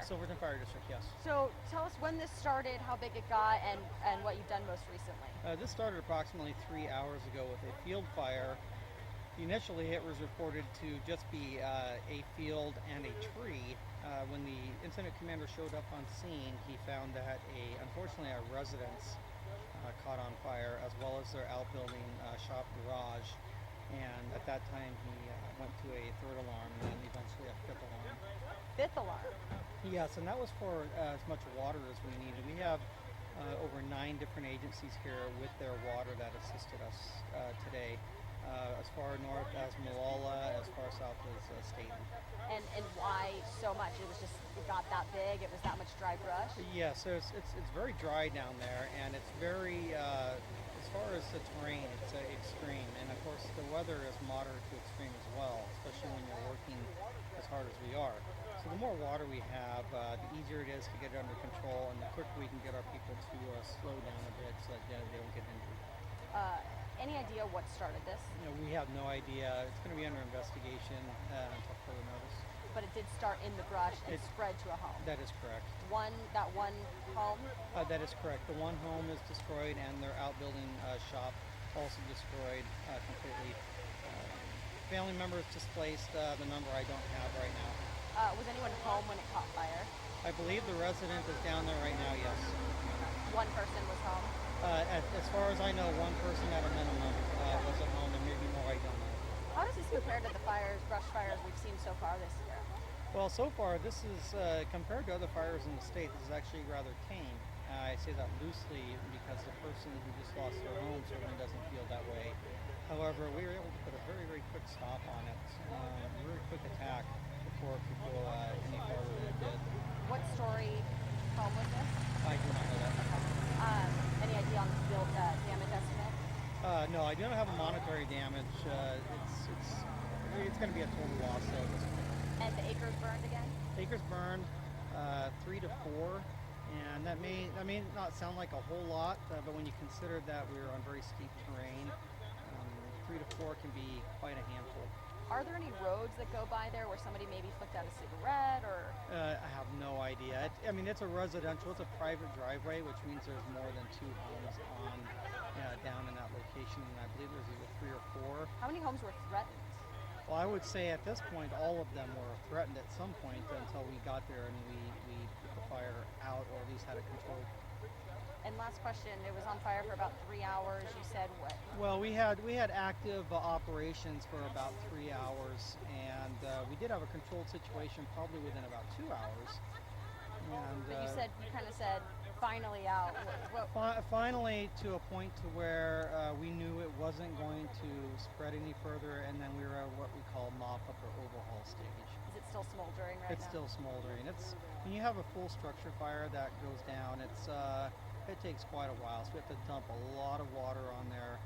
Silverton Fire District, yes. So tell us when this started, how big it got, and what you've done most recently. This started approximately 3 hours ago with a field fire. Initially, it was reported to just be a field and a tree. When the incident commander showed up on scene, he found that unfortunately, a residence caught on fire, as well as their outbuilding shop garage. And at that time, he went to a third alarm and then eventually a fifth alarm. Fifth alarm. Yes, and that was for as much water as we needed. We have over 9 different agencies here with their water that assisted us today. As far north as Malala, as far south as Staten. And why so much? It got that big. It was that much dry brush. Yeah, so it's very dry down there, and it's very as far as the terrain, it's extreme, and of course the weather is moderate to extreme as well, especially when you're working as hard as we are. So the more water we have, the easier it is to get it under control, and the quicker we can get our people to slow down a bit so that they don't get injured. Any idea what started this? We have no idea. It's going to be under investigation until further notice. But it did start in the brush and spread to a home. That is correct. That one home? That is correct. The one home is destroyed, and their outbuilding shop also destroyed completely. Family members displaced. The number I don't have right now. Was anyone home when it caught fire? I believe the resident is down there right now, yes. One person was home? As far as I know, one person at a minimum was at home, and maybe more, I don't know. How does this compare to the brush fires we've seen so far this year? Well, so far, this is, compared to other fires in the state, this is actually rather tame. I say that loosely because the person who just lost their home certainly doesn't feel that way. However, we were able to put a very, very quick stop on it, a very quick attack before it could go any farther than it did. What story home was this? I do not know that. Any idea on the damage estimate? No, I don't have a monetary damage. It's going to be a total loss. So and the acres burned again? Acres burned, 3 to 4, and that may not sound like a whole lot, but when you consider that we're on very steep terrain, 3 to 4 can be quite a handful. Are there any roads that go by there where somebody maybe flicked out a cigarette or? I have no idea. It's a residential, it's a private driveway, which means there's more than 2 homes down in that location, and I believe there's either 3 or 4. How many homes were threatened? Well, I would say at this point, all of them were threatened at some point until we got there and we put the fire out, or at least had it controlled. And last question, it was on fire for about 3 hours. You said what? Well, we had active operations for about 3 hours, and we did have a controlled situation probably within about 2 hours. And, but you kind of said finally out. Finally, to a point to where we knew it wasn't going to spread any further, and then we were at what we call mop-up or overhaul stage. Is it still smoldering right now? It's still smoldering. When you have a full structure fire that goes down, it takes quite a while, so we have to dump a lot of water on there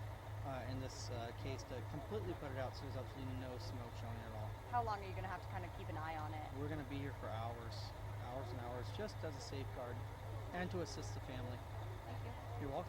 in this case to completely put it out so there's absolutely no smoke showing at all. How long are you going to have to kind of keep an eye on it? We're going to be here for hours and hours, just as a safeguard and to assist the family. Thank you. You're welcome.